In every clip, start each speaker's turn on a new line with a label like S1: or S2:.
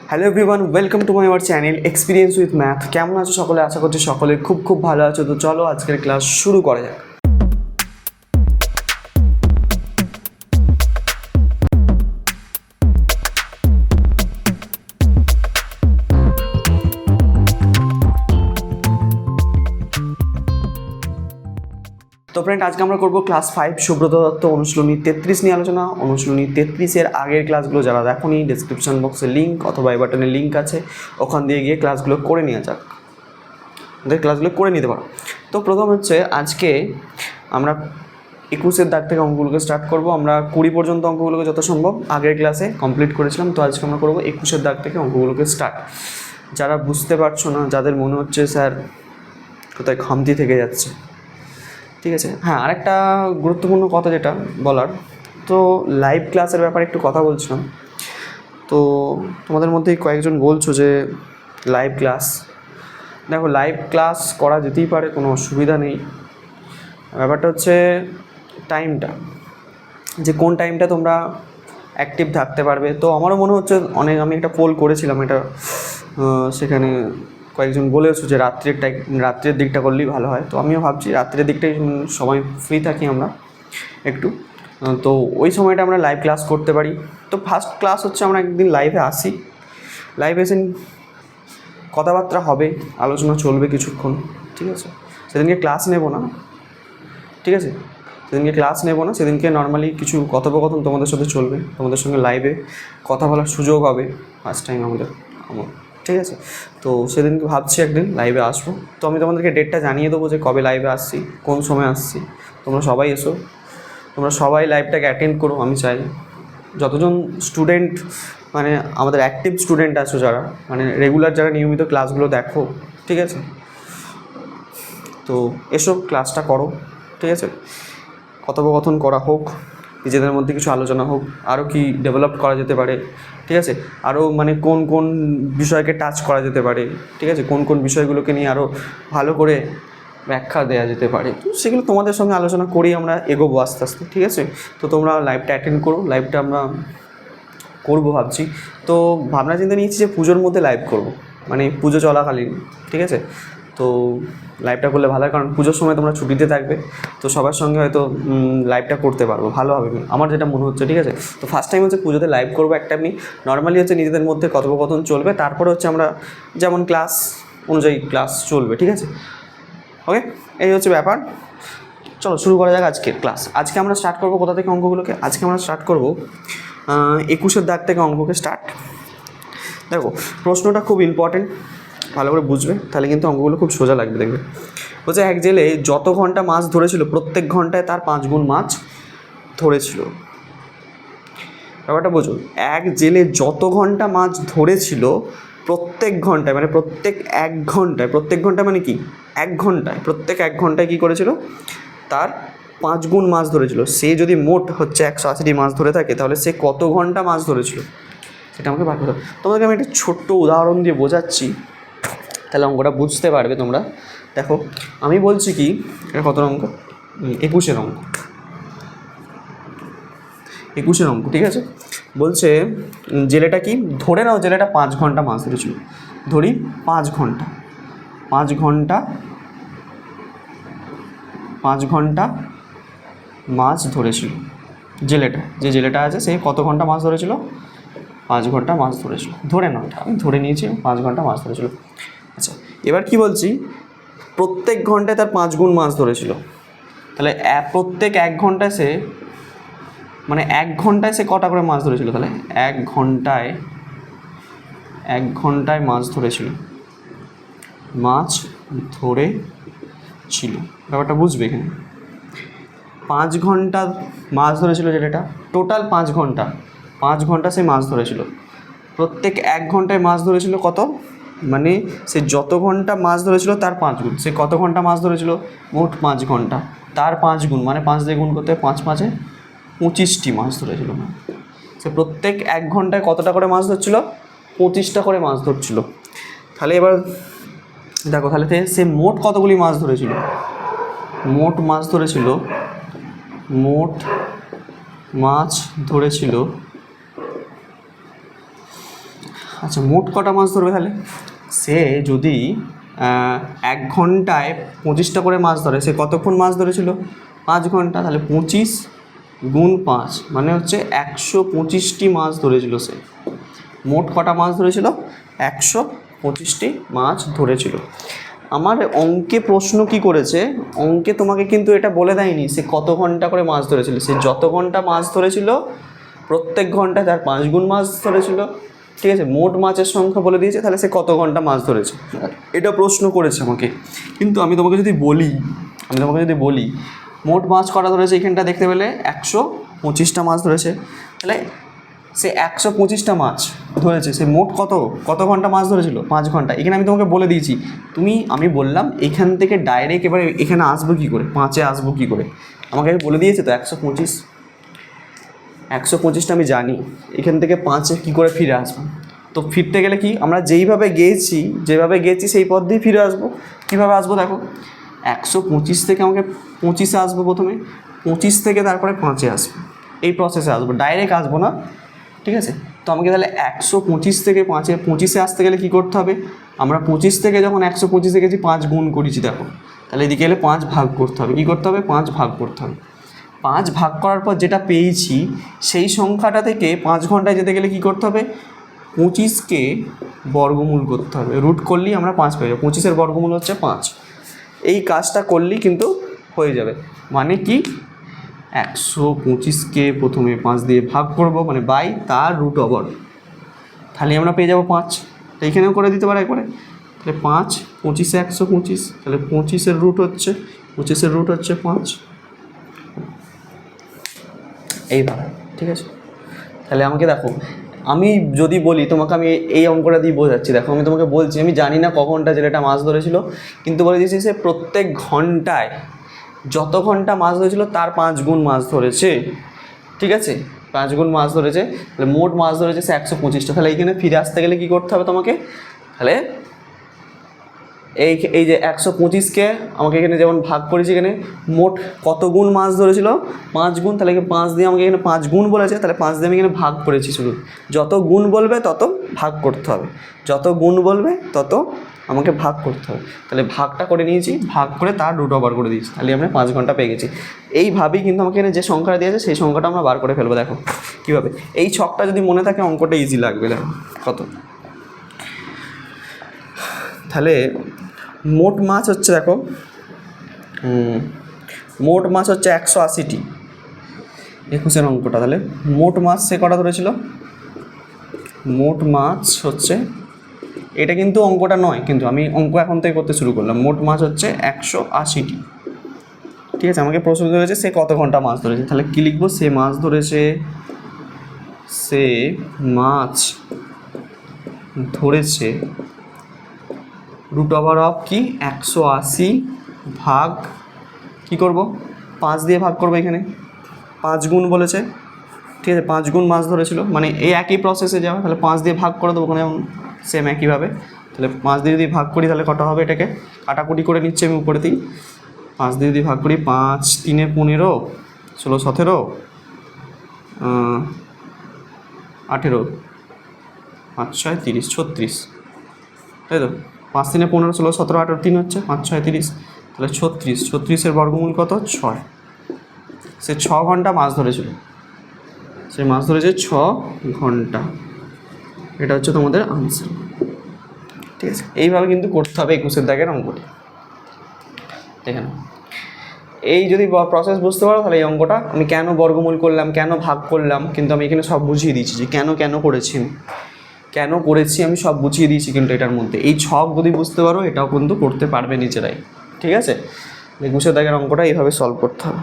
S1: Hello everyone, welcome to my our channel experience with math. কেমন আছো সকলে? আশা করছি সকলে খুব ভালো আছো। তো চলো আজকের ক্লাস শুরু করা যাক। তো ফ্রেন্ড, আজকে আমরা করবো ক্লাস 5 সুব্রত দত্ত অনুশীলনী 33 নিয়ে আলোচনা। অনুশীলনী 33-এর আগের ক্লাসগুলো যারা দেখোনি, ডেসক্রিপশন বক্সে লিঙ্ক অথবা এই বাটনে লিঙ্ক আছে, ওখান দিয়ে গিয়ে ক্লাসগুলো করে নিয়ে যাক, ওদের ক্লাসগুলো করে নিতে পারো। তো প্রথম হচ্ছে আজকে আমরা 21-এর দাগ থেকে অঙ্কগুলোকে স্টার্ট করবো। আমরা 20 পর্যন্ত অঙ্কগুলোকে যত সম্ভব আগের ক্লাসে কমপ্লিট করেছিলাম। তো আজকে আমরা করবো 21-এর দাগ থেকে অঙ্কগুলোকে স্টার্ট। যারা বুঝতে পারছো না, যাদের মনে হচ্ছে স্যার কোথায় খামতি থেকে যাচ্ছে, ঠিক আছে। হ্যাঁ, আরেকটা গুরুত্বপূর্ণ কথা যেটা বলার, তো লাইভ ক্লাসের ব্যাপারে একটু কথা বলছিলাম। তো তোমাদের মধ্যেই কয়েকজন বলছো যে লাইভ ক্লাস, দেখো লাইভ ক্লাস করা যেতেই পারে, কোনো অসুবিধা নেই। ব্যাপারটা হচ্ছে টাইমটা, যে কোন টাইমটা তোমরা অ্যাক্টিভ থাকতে পারবে। তো আমারও মনে হচ্ছে আমি একটা পোল করেছিলাম, এটা সেখানে কয়েকজন বলেছো যে রাত্রের দিকটা করলেই ভালো হয়। তো আমিও ভাবছি রাত্রের দিকটাই সবাই ফ্রি থাকি আমরা একটু, তো ওই সময়টা আমরা লাইভ ক্লাস করতে পারি। তো ফার্স্ট ক্লাস হচ্ছে আমরা একদিন লাইভে আসি, লাইভে এসে কথাবার্তা হবে, আলোচনা চলবে কিছুক্ষণ, ঠিক আছে। সেদিনকে ক্লাস নেব না, ঠিক আছে, সেদিনকে নর্মালি কিছু কথোপকথন তোমাদের সাথে চলবে, তোমাদের সঙ্গে লাইভে কথা বলার সুযোগ হবে ফার্স্ট টাইম আমার, ঠিক আছে। তো সেদিনকে ভাবছি একদিন লাইভে আসবো। তো আমি তোমাদেরকে ডেটটা জানিয়ে দেবো যে কবে লাইভে আসছি, কোন সময় আসছি। তোমরা সবাই এসো, তোমরা সবাই লাইভটাকে অ্যাটেন্ড করো। আমি চাই যতজন স্টুডেন্ট, মানে আমাদের অ্যাক্টিভ স্টুডেন্ট আছো, যারা মানে রেগুলার, যারা নিয়মিত ক্লাসগুলো দেখো, ঠিক আছে, তো এসব ক্লাসটা করো, ঠিক আছে। কথোপকথন করা হোক, নিজেদের মধ্যে কিছু আলোচনা হোক, আরও কি ডেভেলপ করা যেতে পারে, ঠিক আছে, আরও মানে কোন কোন বিষয়কে টাচ করা যেতে পারে, ঠিক আছে, কোন কোন বিষয়গুলোকে নিয়ে আরও ভালো করে ব্যাখ্যা দেওয়া যেতে পারে, তো সেগুলো তোমাদের সঙ্গে আলোচনা করেই আমরা এগোবো আস্তে আস্তে, ঠিক আছে। তো তোমরা লাইভটা অ্যাটেন্ড করো, লাইভটা আমরা করবো ভাবছি। তো ভাবনা চিন্তা নিয়েছি যে পুজোর মধ্যে লাইভ করব, মানে পুজো চলাকালীন, ঠিক আছে। তো লাইভটা করলে ভালো হয়, কারণ পুজোর সময় তোমরা ছুটিতে থাকবে, তো সবার সঙ্গে হয়তো লাইভটা করতে পারবো, ভালো হবে আমার যেটা মনে হচ্ছে, ঠিক আছে। তো ফার্স্ট টাইম হচ্ছে পুজোতে লাইভ করবো একটা, এমনি নর্মালি হচ্ছে নিজেদের মধ্যে কথোপকথন চলবে, তারপরে হচ্ছে আমরা যেমন ক্লাস অনুযায়ী ক্লাস চলবে, ঠিক আছে। ওকে, এই হচ্ছে ব্যাপার। চলো শুরু করা যাক আজকের ক্লাস। আজকে আমরা স্টার্ট করবো কোথা থেকে অঙ্কগুলোকে? আজকে আমরা স্টার্ট করবো 21-এর দাগ থেকে অঙ্ককে স্টার্ট। দেখো প্রশ্নটা খুব ইম্পর্টেন্ট, ভালো করে বুঝবে, তাহলে কিন্তু অঙ্কগুলো খুব সোজা লাগবে। দেখবে বলছে, এক জেলে যত ঘন্টা মাছ ধরেছিল প্রত্যেক ঘন্টায় তার 5 গুণ মাছ ধরেছিল। ব্যাপারটা বোঝো, এক জেলে যত ঘন্টা মাছ ধরেছিল প্রত্যেক ঘন্টায়, মানে প্রত্যেক 1 ঘন্টায়, প্রত্যেক ঘন্টায় মানে কি 1 ঘন্টায়, প্রত্যেক 1 ঘন্টায় কী করেছিল, তার 5 গুণ মাছ ধরেছিল। সে যদি মোট হচ্ছে 180টি মাছ ধরে থাকে, তাহলে সে কত ঘন্টা মাছ ধরেছিল সেটা আমাকে বার করতে হবে। তোমাদেরকে আমি একটা ছোট্ট উদাহরণ দিয়ে বোঝাচ্ছি, তাহলে অঙ্কটা বুঝতে পারবে তোমরা। দেখো আমি বলছি কি, এটা কত অঙ্ক? 21-এর অঙ্ক, 21-এর অঙ্ক, ঠিক আছে। বলছে জেলেটা কি, ধরে নাও জেলেটা 5 ঘন্টা মাছ ধরেছিল, ধরি 5 ঘন্টা মাছ ধরেছিল জেলেটা, যে জেলেটা আছে সে কত ঘন্টা মাছ ধরেছিল? 5 ঘন্টা মাছ ধরেছিল, ধরে নাও, এটা আমি ধরে নিয়েছি 5 ঘন্টা মাছ ধরেছিল। আচ্ছা, এবার কি বলছি, প্রত্যেক ঘন্টায় তার 5 গুণ মাছ ধরেছিল, তাহলে প্রত্যেক 1 ঘন্টায় সে, মানে 1 ঘন্টায় সে কটা করে মাছ ধরেছিল? তাহলে 1 ঘন্টায় মাছ ধরেছিল, ব্যাপারটা বুঝবে এখানে। 5 ঘন্টা মাছ ধরেছিল যেটা, টোটাল 5 ঘন্টা সে মাছ ধরেছিল, প্রত্যেক 1 ঘন্টায় মাছ ধরেছিল কত, মানে সে যত ঘন্টা মাছ ধরেছিল তার 5 গুণ, সে কত ঘন্টা মাছ ধরেছিল? মোট 5 ঘন্টা, তার 5 গুণ, মানে 5 দিয়ে গুণ করতে 5 5-এ 25টি মাছ ধরেছিল। সে প্রত্যেক 1 ঘন্টায় কতটা করে মাছ ধরছিল? 25টা করে মাছ ধরছিল। তাহলে এবার দেখো, তাহলে সে মোট কতগুলি মাছ ধরেছিল? মোট মাছ ধরেছিল আচ্ছা, মোট কটা মাছ ধরবে তাহলে? সে যদি 1 ঘন্টায় 25টা করে মাছ ধরে, সে কতক্ষণ মাছ ধরেছিল? 5 ঘন্টা। তাহলে 25 গুণ 5 মানে হচ্ছে 125টি মাছ ধরেছিল সে। মোট কটা মাছ ধরেছিল? 125টি মাছ ধরেছিল। আমার অঙ্কে প্রশ্ন কি করেছে, অঙ্কে তোমাকে কিন্তু এটা বলে দেয়নি সে কত ঘন্টা করে মাছ ধরেছিল। সে যত ঘন্টা মাছ ধরেছিল প্রত্যেক ঘন্টায় তার 5 গুণ মাছ ধরেছিল, ঠিক আছে। মোট মাছের সংখ্যা বলে দিয়েছে, তাহলে সে কত ঘন্টা মাছ ধরেছে এটা প্রশ্ন করেছে আমাকে। কিন্তু আমি তোমাকে যদি বলি মোট মাছ কটা ধরেছে, এখানটা দেখতে পেলে 125টা মাছ ধরেছে। তাহলে সে 125টা মাছ ধরেছে, সে মোট কত ঘন্টা মাছ ধরেছিল? 5 ঘন্টা। এখানে আমি তোমাকে বলে দিয়েছি, আমি বললাম এখান থেকে ডাইরেক্ট এবারে এখানে আসবো কী করে, 5-এ আসবো কী করে, আমাকে বলে দিয়েছে তো 125টা আমি জানি, এখান থেকে 5-এ কী করে ফিরে আসবো। তো ফিরতে গেলে কি, আমরা যেভাবে গিয়েছি সেই পথ দিয়ে ফিরে আসবো। কীভাবে আসবো দেখো, 125 থেকে আমাকে 25-এ আসবো, প্রথমে 25 থেকে তারপরে 5-এ আসবো, এই প্রসেসে আসবো, ডাইরেক্ট আসবো না, ঠিক আছে। তো আমাকে তাহলে 125 থেকে 25-এ আসতে গেলে কী করতে হবে, আমরা 25 থেকে যখন 125-এ গেছি 5 গুণ করেছি দেখো, তাহলে এদিকে এলে 5 ভাগ করতে হবে। কী করতে হবে? 5 ভাগ করতে হবে। 5 ভাগ করার পর যেটা পেয়েছি সেই সংখ্যাটা থেকে 5 ঘন্টায় যেতে গেলে কী করতে হবে, 25কে বর্গমূল করতে হবে। রুট করলেই আমরা 5 পেয়ে যাবো। 25-এর বর্গমূল হচ্ছে 5। এই কাজটা করলেই কিন্তু হয়ে যাবে। মানে কি, 125কে প্রথমে 5 দিয়ে ভাগ করব, মানে বাই তার রুট ওভার, তাহলে আমরা পেয়ে যাবো 5। তো এইখানেও করে দিতে পারে একবারে। তাহলে 5, 25-এ 125, তাহলে 25-এর রুট হচ্ছে 5, এইভাবে, ঠিক আছে। তাহলে আমাকে দেখো, আমি যদি বলি তোমাকে, আমি এই অঙ্কটা দিয়ে বোঝাচ্ছি। দেখো আমি তোমাকে বলছি, আমি জানি না কখনটা ছেলেটা মাছ ধরেছিল, কিন্তু বলে দিয়েছি সে প্রত্যেক ঘন্টায় যত ঘন্টা মাছ ধরেছিল তার 5 গুণ মাছ ধরেছে, ঠিক আছে। 5 গুণ মাছ ধরেছে, তাহলে মোট মাছ ধরেছে সে 125টা। তাহলে এইখানে ফিরে আসতে গেলে কী করতে হবে তোমাকে, তাহলে এই যে 125কে আমাকে এখানে যেমন ভাগ করেছি, এখানে মোট কত গুণ মাছ ধরেছিল, 5 গুণ। তাহলে 5 দিয়ে আমাকে এখানে 5 গুণ বলেছে, তাহলে 5 দিয়ে আমি এখানে ভাগ করেছি শুধু। যত গুণ বলবে তত ভাগ করতে হবে, যত গুণ বলবে তত আমাকে ভাগ করতে হবে। তাহলে ভাগটা করে নিয়েছি, ভাগ করে তার রুট ওভার করে দিয়েছি, তাহলে আমরা 5 ঘন্টা পেয়ে গেছি। এইভাবেই কিন্তু আমাকে এখানে যে সংখ্যাটা দিয়েছে সেই সংখ্যাটা আমরা বার করে ফেলবো। দেখো কীভাবে, এই ছকটা যদি মনে থাকে অঙ্কটা ইজি লাগবে। দেখো কত, তাহলে মোট মাছ হচ্ছে, দেখো মোট মাছ হচ্ছে 180টি। 21-এর অঙ্কটা, তাহলে মোট মাছ সে কটা ধরেছিল, মোট মাছ হচ্ছে, এটা কিন্তু অঙ্কটা নয়, কিন্তু আমি অঙ্ক এখন থেকে করতে শুরু করলাম। মোট মাছ হচ্ছে 180টি, ঠিক আছে। আমাকে প্রশ্ন ধরেছে সে কত ঘন্টা মাছ ধরেছে, তাহলে কী লিখবো, সে মাছ ধরেছে রুট ওভার অফ কি 180 ভাগ কি করব, 5 দিয়ে ভাগ করবো। এখানে 5 গুণ বলেছে, ঠিক আছে। 5 গুণ মাছ ধরেছিল, মানে এই একই প্রসেসে যাওয়া, তাহলে 5 দিয়ে ভাগ করে দেবো ওখানে সেম একইভাবে। তাহলে 5 দিয়ে যদি ভাগ করি তাহলে কটা হবে, এটাকে কাটাকুটি করে নিচ্ছে আমি উপরেতেই। 5 দিয়ে যদি ভাগ করি, 5 3 15, 16 17, 18, 5 6 30, 36, তাই তো। 5 3 15, 16 17 18, 3 হচ্ছে 5 6 30, তাহলে 36। 36-এর বর্গমূল কত, 6। সে 6 ঘন্টা মাছ ধরেছিল, সে মাছ ধরেছে 6 ঘন্টা। এটা হচ্ছে তোমাদের আনসার, ঠিক আছে। এইভাবে কিন্তু করতে হবে 21-এর দাগের অঙ্কটি। দেখে নাও, এই যদি প্রসেস বুঝতে পারো তাহলে এই অঙ্কটা আমি কেন বর্গমূল করলাম, কেন ভাগ করলাম, কিন্তু আমি এখানে সব বুঝিয়ে দিয়েছি যে কেন করেছি আমি সব বুঝিয়ে দিয়েছি। কিন্তু এটার মধ্যে এই ছক যদি বুঝতে পারো এটাও কিন্তু করতে পারবে নিজেরাই, ঠিক আছে। 21-এর দাগের অঙ্কটা এইভাবে সলভ করতে হবে।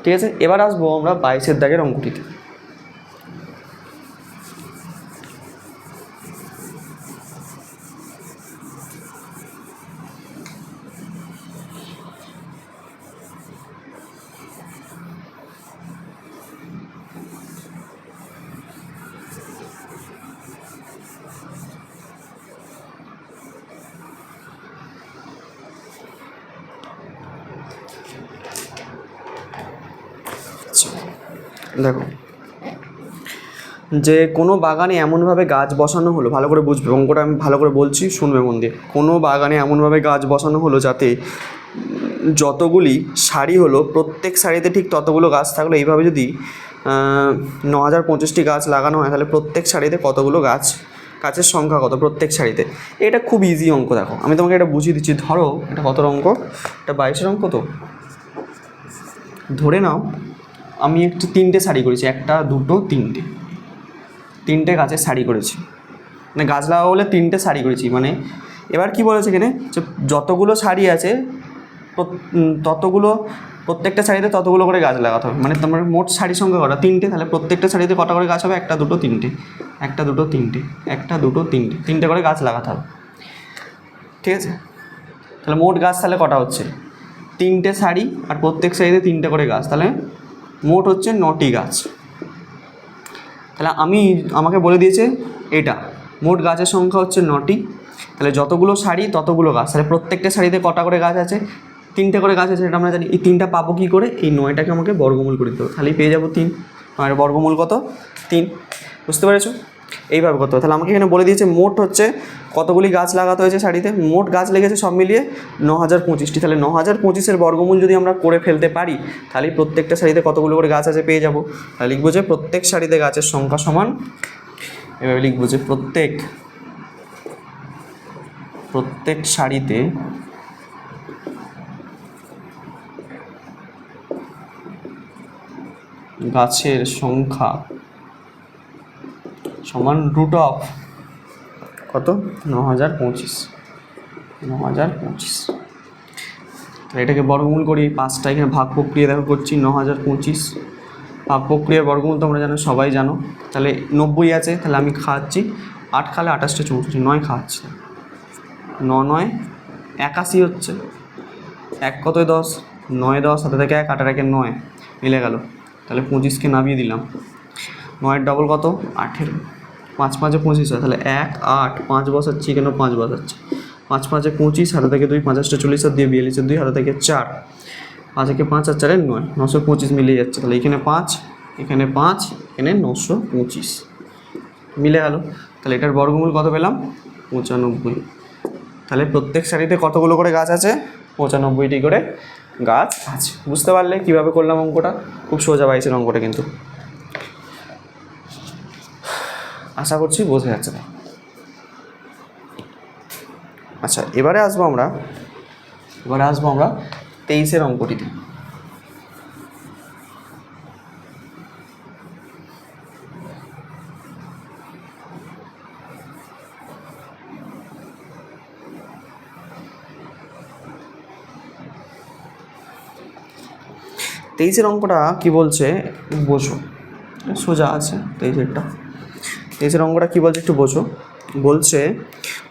S1: ঠিক আছে, এবার আসবো আমরা 22-এর দাগের অঙ্কটিতে। আচ্ছা দেখো, যে কোনো বাগানে এমনভাবে গাছ বসানো হলো, ভালো করে বুঝবে অঙ্কটা আমি ভালো করে বলছি, শুনবে মন দিয়ে। কোনো বাগানে এমনভাবে গাছ বসানো হলো যাতে যতগুলি সারি হলো প্রত্যেক সারিতে ঠিক ততগুলো গাছ থাকলো। এইভাবে যদি 9025টি গাছ লাগানো হয় তাহলে প্রত্যেক সারিতে কতগুলো গাছের সংখ্যা কত প্রত্যেক সারিতে। এটা খুব ইজি অঙ্ক। দেখো আমি তোমাকে এটা বুঝিয়ে দিচ্ছি। ধরো এটা কত অঙ্ক, এটা 22-এর অঙ্ক। তো ধরে নাও আমি একটু 3টে সারি করেছি, 1 2 3টে গাছের সারি করেছি, মানে গাছ লাগাবো বলে 3টে সারি করেছি। মানে এবার কি বলেছে এখানে, যে যতগুলো সারি আছে ততগুলো প্রত্যেকটা সারিতে ততগুলো করে গাছ লাগাতে হবে। মানে তোমার মোট সারি সংখ্যা কটা, 3টে, তাহলে প্রত্যেকটা সারিতে কটা করে গাছ হবে, 1 2 3টে, 1 2 3টে, 1 2 3টে, 3টে করে গাছ লাগাতে হবে। ঠিক আছে, তাহলে মোট গাছ তাহলে কটা হচ্ছে, 3টে সারি আর প্রত্যেক সারিতে 3টে করে গাছ, তাহলে মোট হচ্ছে 9টি গাছ। তাহলে আমাকে বলে দিয়েছে এটা মোট গাছের সংখ্যা হচ্ছে 9টি। তাহলে যতগুলো সারি ততগুলো গাছ, তাহলে প্রত্যেকটা সারিতে কটা করে গাছ আছে, 3টে করে গাছ আছে, এটা আমরা জানি। এই 3টা পাবো কী করে, এই 9টাকে আমাকে বর্গমূল করে দিতে হবে, তাহলেই পেয়ে যাবো 3। আর বর্গমূল কত, 3। বুঝতে পেরেছো? এইভাবে করতে হবে। তাহলে আমাকে এখানে বলে দিয়েছে মোট হচ্ছে কতগুলি গাছ লাগাতে হয়েছে সারিতে, মোট গাছ লেগেছে সব মিলিয়ে 9025টি। তাহলে 9025-এর বর্গমূল যদি আমরা করে ফেলতে পারি তাহলে প্রত্যেকটা সারিতে কতগুলো করে গাছ আছে পেয়ে যাব। তাহলে লিখবো যে প্রত্যেক সারিতে গাছের সংখ্যা সমান, এভাবে লিখবো যে প্রত্যেক সারিতে গাছের সংখ্যা সমান রুট অফ কত, 9025। তাহলে এটাকে বর্গমূল করি, 5টা এখানে ভাগ প্রক্রিয়া দেখো করছি, 9025 ভাগ প্রক্রিয়ার বর্গমূল তোমরা জানো, সবাই জানো। তাহলে 90 আছে, তাহলে আমি খাওয়াচ্ছি 8 খালে 28 64, 9 খাওয়াচ্ছি, 9 9 81 হচ্ছে, 1 কত 10, 9 10 হাতে থেকে 1 8 আর 1 9 মিলে গেল। তাহলে 25কে নামিয়ে দিলাম, 9 ডবল কত 18, 5 5 25 হয়, তাহলে 1 8 5 বসাচ্ছি, কেন 5 বসাচ্ছি, 5 5 25, হাতে থেকে 2, 5 8 40 আর দিয়ে 42 2, হাতে থেকে 4, 5 1 5 আর 4 9, 925 মিলে যাচ্ছে। তাহলে এখানে 5 এখানে 5 এখানে 925 মিলে গেল। তাহলে এটার বর্গমূল কত পেলাম, 95। তাহলে প্রত্যেক সারিতে কতগুলো করে গাছ আছে, 95টি করে গাছ আছে। বুঝতে পারলে কীভাবে করলাম অঙ্কটা? খুব সোজা পাইছিল অঙ্কটা, কিন্তু আশা করছি বোঝা যাচ্ছে না। আচ্ছা এবারে আসবো আমরা 23-এর অঙ্কটিতে। তেইশের অঙ্কটা কি বলছে বোঝো, সোজা আছে। 23-এর অঙ্কটা কি বলছে একটু বোঝো। বলছে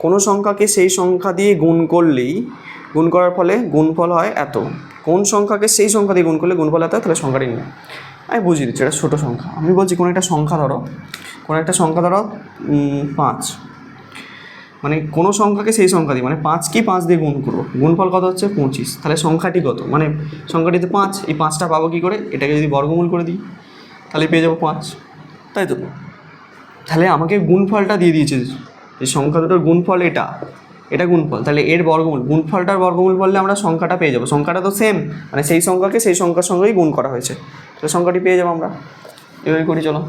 S1: কোনো সংখ্যাকে সেই সংখ্যা দিয়ে গুণ করার ফলে গুণফল হয় এত। কোন সংখ্যাকে সেই সংখ্যা দিয়ে গুণ করলে গুণফল এত, তাহলে সংখ্যাটি নিয়ে আমি বুঝিয়ে দিচ্ছি। এটা ছোটো সংখ্যা। আমি বলছি কোনো একটা সংখ্যা ধরো 5, মানে কোনো সংখ্যাকে সেই সংখ্যা দিয়ে, মানে 5 কি 5 দিয়ে গুণ করবো, গুণফল কত হচ্ছে 25। তাহলে সংখ্যাটি কত, মানে সংখ্যাটিতে 5, এই 5টা পাবো কী করে, এটাকে যদি বর্গমূল করে দিই তাহলে পেয়ে যাবো 5, তাই তো। তাহলে আমাকে গুণফলটা দিয়ে দিয়েছে, এই সংখ্যা দুটোর গুণফল এটা গুণফল, তাহলে এর বর্গমূল, গুণফলটার বর্গমূল বললে আমরা সংখ্যাটা পেয়ে যাবো। সংখ্যাটা তো সেম, মানে সেই সংখ্যাকে সেই সংখ্যার সঙ্গেই গুণ করা হয়েছে, তাহলে সংখ্যাটি পেয়ে যাবো আমরা। এভাবে করি চলো।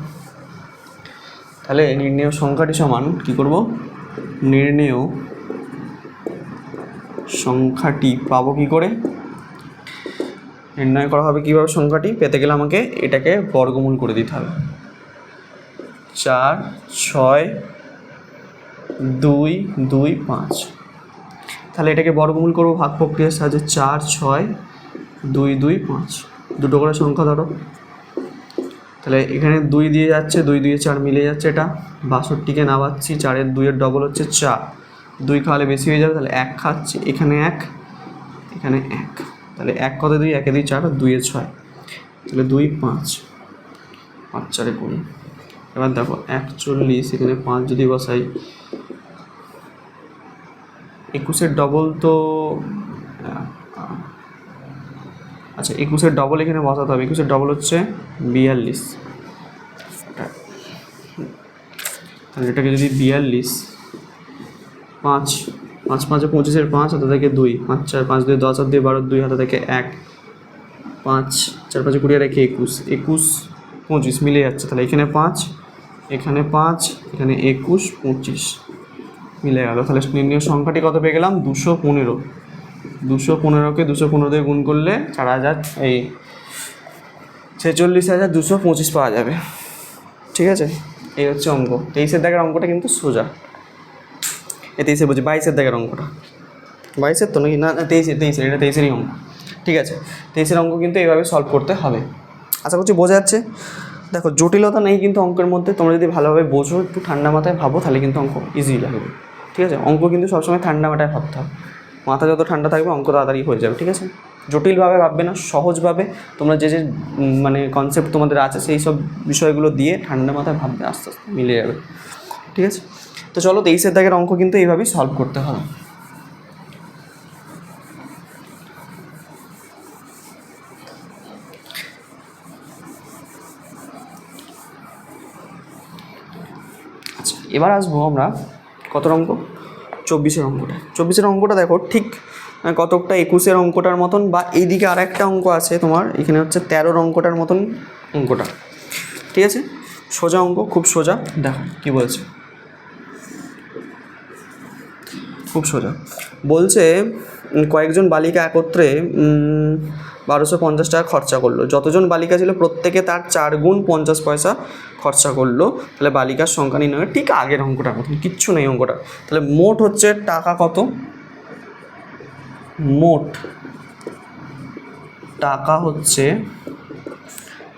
S1: তাহলে নির্ণেয় সংখ্যাটি সমান কী করব, নির্ণেয় সংখ্যাটি পাবো কী করে, নির্ণয় করা হবে কীভাবে সংখ্যাটি পেতে গেলে আমাকে এটাকে বর্গমূল করে দিতে হবে। 4 6 2 2 5, তাহলে এটাকে বর্গমূল করবো ভাগ প্রক্রিয়ার সাহায্যে। 4 6 2 2 5, দুটো করে সংখ্যা ধরো। তাহলে এখানে 2 দিয়ে যাচ্ছে, 2 2 4 মিলে যাচ্ছে, এটা 62কে নামাচ্ছি, 4-এর 2-এর ডবল হচ্ছে 4, 2 খাওয়ালে বেশি হয়ে যাবে, তাহলে 1 খাচ্ছি, এখানে 1 এখানে 1, তাহলে 1 কত 2, 1 2 4 আর 2 6, তাহলে 2 5 5 4 20। এবার দেখো 41, এখানে 5 যদি বসাই, 21-এর ডবল তো আচ্ছা 21-এর ডবল এখানে বসাতে হবে। 21-এর ডবল হচ্ছে 42, তাহলে এটাকে যদি 42, 5 5 5 25-এর 5 হাতে থেকে 2, 5 4 5 2 10 আর 2 12, 2 হাতে থেকে 1, 5 4 5 20 আর 1 21, 21 25 মিলে যাচ্ছে। তাহলে এখানে 5, এখানে 5, এখানে 21 25 মিলে গেল। তাহলে নির্ণয় সংখ্যাটি কত পেয়ে গেলাম? 215। 215কে 215 দিয়ে গুণ করলে 46,225 পাওয়া যাবে। ঠিক আছে, এই হচ্ছে অঙ্ক। 23-এর দাগের অঙ্কটা কিন্তু সোজা। 23-এর বলছি 22-এর দাগের অঙ্কটা। 22-এর তো নাকি? না 23-এর, এটা 23-এরই অঙ্ক। ঠিক আছে, 23-এর অঙ্ক কিন্তু এইভাবে সলভ করতে হবে। আশা করছি বোঝা যাচ্ছে। দেখো জটিলতা নেই কিন্তু অঙ্কের মধ্যে, তোমরা যদি ভালোভাবে বোঝো, একটু ঠান্ডা মাথায় ভাবো, তাহলে কিন্তু অঙ্ক ইজি লাগবে। ঠিক আছে, অঙ্ক কিন্তু সবসময় ঠান্ডা মাথায় ভাবতে হবে। মাথা যত ঠান্ডা থাকবে অঙ্ক তাড়াতাড়ি হয়ে যাবে। ঠিক আছে, জটিলভাবে ভাববে না, সহজভাবে তোমরা যে মানে কনসেপ্ট তোমাদের আছে সেই সব বিষয়গুলো দিয়ে ঠান্ডা মাথায় ভাববে, আস্তে আস্তে মিলে যাবে। ঠিক আছে, তো চলো 23-এর দাগের অঙ্ক কিন্তু এইভাবেই সলভ করতে হবে। আচ্ছা এবার আসবো আমরা কত অঙ্ক? 24-এর অঙ্কটা। 24-এর অঙ্কটা দেখো ঠিক কতকটা 21-এর অঙ্কটার মতন, বা এইদিকে আর একটা অঙ্ক আছে তোমার, এখানে হচ্ছে 13-র অঙ্কটার মতন অঙ্কটা। ঠিক আছে, সোজা অঙ্ক, খুব সোজা। দেখো কি বলছে, খুব সোজা। বলছে কয়েকজন বালিকা একত্রে 1250 টাকা খরচা করলো। যতজন বালিকা ছিল প্রত্যেকে তার 4 গুণ 50 পয়সা খরচা করলো। তাহলে বালিকার সংখ্যা নির্ণয়। ঠিক আগের অঙ্কটার মতন, কিচ্ছু নেই অঙ্কটা। তাহলে মোট হচ্ছে টাকা কত? মোট টাকা হচ্ছে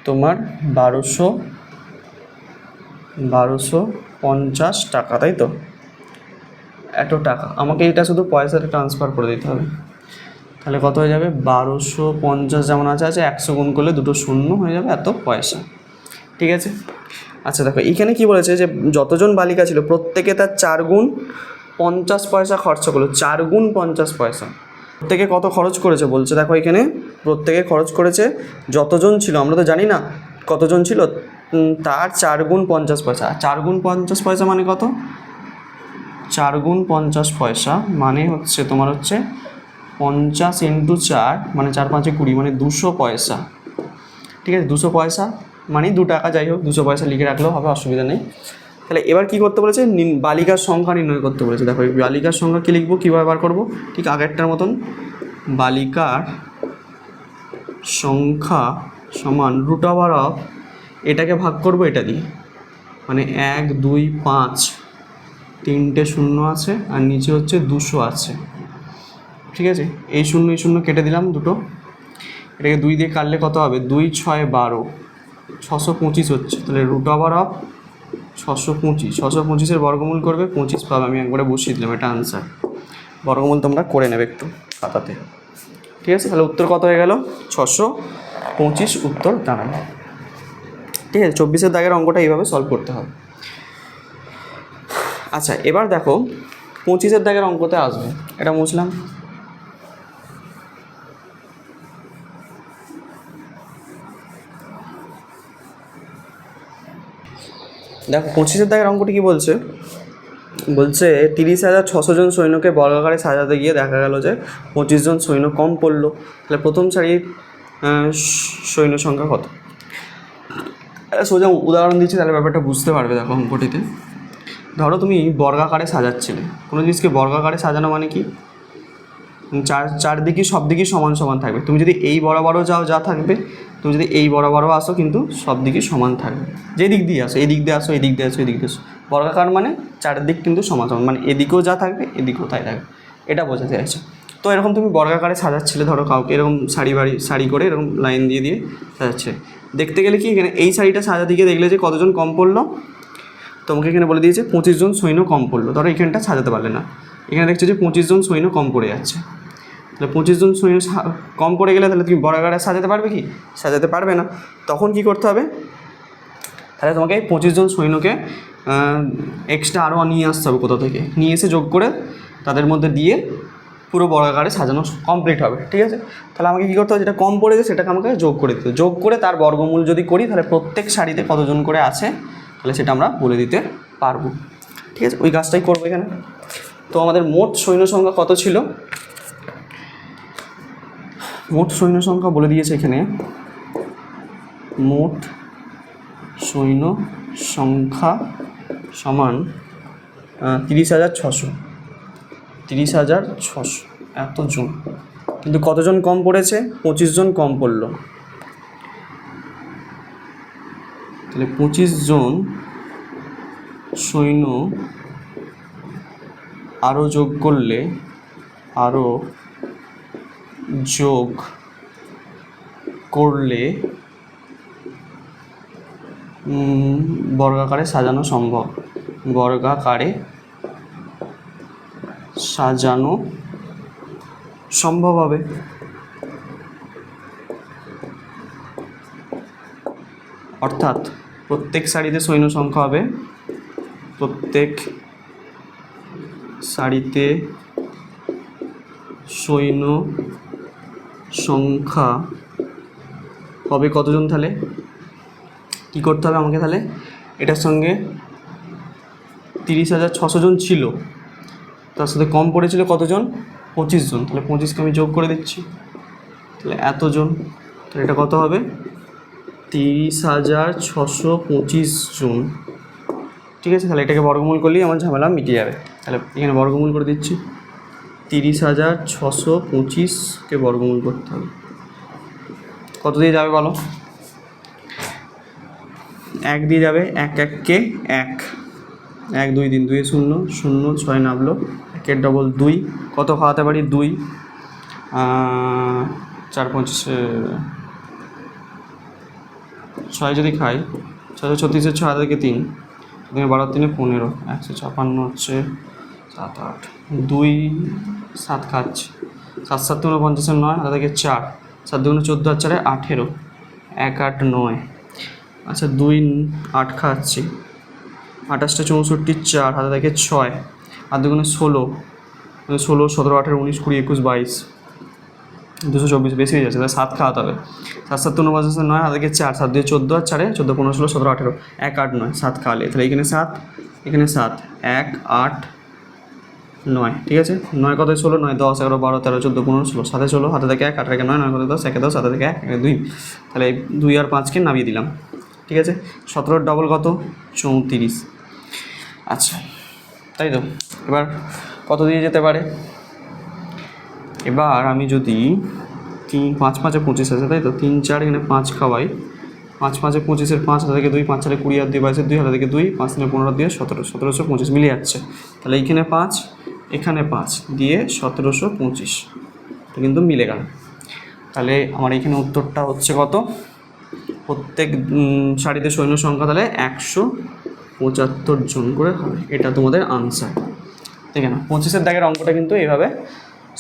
S1: তোমার 1250 টাকা, তাই তো? এত টাকা আমাকে এটা শুধু পয়সাতে ট্রান্সফার করে দিতে হবে। তাহলে কত হয়ে যাবে? 1250 যেমন আছে 100 গুণ করলে 2 শূন্য হয়ে যাবে, এত পয়সা। ঠিক আছে, আচ্ছা দেখো এখানে কি বলেছে, যে যতজন বালিকা ছিল প্রত্যেকে তার 4 গুণ 50 পয়সা খরচা করলো। 4 গুণ 50 পয়সা, প্রত্যেকে কত খরচ করেছে বলছে। দেখো এখানে প্রত্যেকে খরচ করেছে, যতজন ছিল আমরা তো জানি না কতজন ছিল, তার 4 গুণ 50 পয়সা। 4 গুণ 50 পয়সা মানে কত? 4 গুণ 50 পয়সা মানে হচ্ছে তোমার হচ্ছে 50 × 4 মানে 4 5 20 মানে 200 পয়সা। ঠিক আছে, 200 পয়সা মানে 2 টাকা, যাই হোক 200 পয়সা লিখে রাখলেও হবে, অসুবিধা নেই। তাহলে এবার কী করতে বলেছে? বালিকার সংখ্যা নির্ণয় করতে বলেছে। দেখো এই বালিকার সংখ্যা কী লিখবো, কীভাবে বার করবো? ঠিক আগেরটার মতন, বালিকার সংখ্যা সমান √, এটাকে ভাগ করবো এটা দিয়ে, মানে 1 2 5 3টে শূন্য আছে, আর নিচে হচ্ছে 200 আছে। ঠিক আছে, এই শূন্য এই শূন্য কেটে দিলাম দুটো, এটাকে 2 দিয়ে কাটলে কত হবে? 2 6 12, 625 হচ্ছে। তাহলে √, 625, 625-এর বর্গমূল করবে 25 পাবে। আমি একবারে বসিয়ে দিলাম, এটা আনসার। বর্গমূল তোমরা করে নেবে একটু খাতাতে। ঠিক আছে, তাহলে উত্তর কত হয়ে গেল? 625 উত্তর দাঁড়াবে। ঠিক আছে, 24-এর দাগের অঙ্কটা এইভাবে সলভ করতে হবে। আচ্ছা এবার দেখো 25-এর দাগের অঙ্কতে আসবে, এটা মুছলাম। দেখো 25-এর দাগের অঙ্কটি কী বলছে? বলছে 30,600 জন সৈন্যকে বর্গাকারে সাজাতে গিয়ে দেখা গেল যে 25 জন সৈন্য কম পড়লো। তাহলে প্রথম সারির সৈন্য সংখ্যা কত? সোজা উদাহরণ দিচ্ছি, তাহলে ব্যাপারটা বুঝতে পারবে। দেখো অঙ্কটিতে ধরো তুমি বর্গাকারে সাজাচ্ছিলে, কোনো জিনিসকে বর্গাকারে সাজানো মানে কি? চারদিকে সব দিকেই সমান সমান থাকবে। তুমি যদি এই বরাবরও যাও যা থাকবে, তুমি যদি এই বরাবরও আসো কিন্তু সব দিকে সমান থাকবে। যে দিক দিয়ে আসো, এই দিক দিয়ে আসো, এই দিক দিয়ে আসো, এই দিক দিয়ে আসো, বর্গাকার মানে চারদিক কিন্তু সমান সমান, মানে এদিকেও যা থাকবে এদিকেও তাই থাকবে, এটা বোঝাতে চাইছে। তো এরকম তুমি বর্গাকারে সাজাচ্ছিলে, ধরো কাউকে এরকম সারি করে এরকম লাইন দিয়ে দিয়ে সাজাচ্ছে। দেখতে গেলে কি এখানে এই শাড়িটা সাজাতে গিয়ে দেখলে যে কতজন কম পড়লো, তোমাকে এখানে বলে দিয়েছে 25 জন সৈন্য কম পড়লো। ধরো এখানটা সাজাতে পারলে না, এখানে দেখছো যে 25 জন সৈন্য কম পড়ে যাচ্ছে। তাহলে 25 জন সৈন্য কম পড়ে গেলে তাহলে তুমি বর্গাকারে সাজাতে পারবে কি? সাজাতে পারবে না। তখন কি করতে হবে? তাহলে তোমাকে 25 জন সৈন্যকে এক্সট্রা আরও নিয়ে আসতে হবে, কোথা থেকে নিয়ে এসে যোগ করে তাদের মধ্যে দিয়ে পুরো বর্গাকারে সাজানো কমপ্লিট হবে। ঠিক আছে, তাহলে আমাকে কী করতে হবে, যেটা কম পড়েছে সেটাকে আমাকে যোগ করে দিতে হবে। যোগ করে তার বর্গমূল যদি করি তাহলে প্রত্যেক সারিতে কতজন করে আছে তাহলে সেটা আমরা বলে দিতে পারবো। ঠিক আছে, ওই কাজটাই করবো এখানে। তো আমাদের মোট সৈন্য সংখ্যা কত ছিল, মোট সৈন্য সংখ্যা বলে দিয়েছে এখানে, মোট সৈন্য সংখ্যা সমান 30,600, 30,600 এতজন। কিন্তু কতজন কম পড়েছে, 25 জন কম পড়লো। তাহলে 25 জন সৈন্য আরও যোগ করলে, আরও যোগ করলে বর্গাকারে সাজানো সম্ভব, বর্গাকারে সাজানো সম্ভব হবে। অর্থাৎ প্রত্যেক সারিতে সৈন্য সংখ্যা হবে, প্রত্যেক সারিতে সৈন্য সংখ্যা হবে কতজন, তাহলে কী করতে হবে আমাকে, তাহলে এটার সঙ্গে 30,600 জন ছিল, তার সাথে কম পড়েছিল কতজন, 25 জন। তাহলে 25কে আমি যোগ করে দিচ্ছি, তাহলে এতজন। তাহলে এটা কত হবে, 30,625 জন। ঠিক আছে, তাহলে এটাকে বর্গমূল করলেই আমার ঝামেলা মিটে যাবে। তাহলে এখানে বর্গমূল করে দিচ্ছি, 30,625কে বর্গমূল করতে হবে। কত দিয়ে যাবে বলো, 1 দিয়ে যাবে, 1 1কে 1, 1 2 3 2 0 0 6 নামলো, 1 ডবল 2, কত খাওয়াতে পারি 2, 4 5 6 যদি খাই, 636 6 থেকে 3, 12 3 15, 156 হচ্ছে 7 8, 2 7 খাচ্ছে, 7 7 49 9, হাতে থেকে 4, 7 2 14 আর 4 18, 1 8 9। আচ্ছা 2 8 খাচ্ছি, 28 64 4, হাতে থেকে 6, আর 2 16, 16 17 18 19 20 21 22, 224, বেশি হয়ে যাচ্ছে, তাহলে 7 খাওয়াতে হবে। 7 7 49 9, হাতে থেকে 4, 7 2 14 আর 4 14 15 16 17 18, 1 8 9, 7 খাওয়ালে, তাহলে এখানে 7 এখানে 7, 1 8 9। ঠিক আছে, 9 কত 16, 9 10 11 12 13 14 15 16, 7 16, হাতে থেকে 1 8 থেকে 9, 9 কত 10 1 10, হাতে থেকে 1 2, তাহলে 2 আর 5কে নামিয়ে দিলাম। ঠিক আছে, 17 ডবল কত 34। আচ্ছা তাই তো, এবার কত দিয়ে যেতে পারে, এবার আমি যদি 3 5 5 25 আছে তাই তো, 3 4 এখানে 5 খাওয়াই, 5 5 25 5, হাতে থেকে 2, 5 4 20 আর 2 22 2, হাতে থেকে 2, 5 3 15 দিয়ে 17, 1725 মিলে যাচ্ছে। তাহলে এইখানে 5 এখানে 5 দিয়ে 1725 কিন্তু মিলে গেল। তাহলে আমার এখানে উত্তরটা হচ্ছে কত, প্রত্যেক সারিতে সৈন্য সংখ্যা তাহলে 175 জন করে হবে। এটা তোমাদের আনসার। ঠিক আছে, 25-এর দাগের অঙ্কটা কিন্তু এইভাবে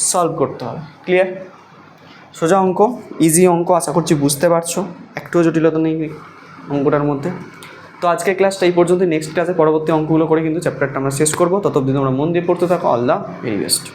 S1: সলভ করতে হবে। ক্লিয়ার, সোজা অঙ্ক, ইজি অঙ্ক, আশা করছি বুঝতে পারছো, একটুও জটিলতা নেই অঙ্কটার মধ্যে। তো আজকের ক্লাসটা এই পর্যন্ত। নেক্সট ক্লাসে পরবর্তী অঙ্কগুলো করে কিন্তু চ্যাপ্টারটা আমরা শেষ করবো। ততদিন আমরা মন দিয়ে পড়তে থাকো। All the very best.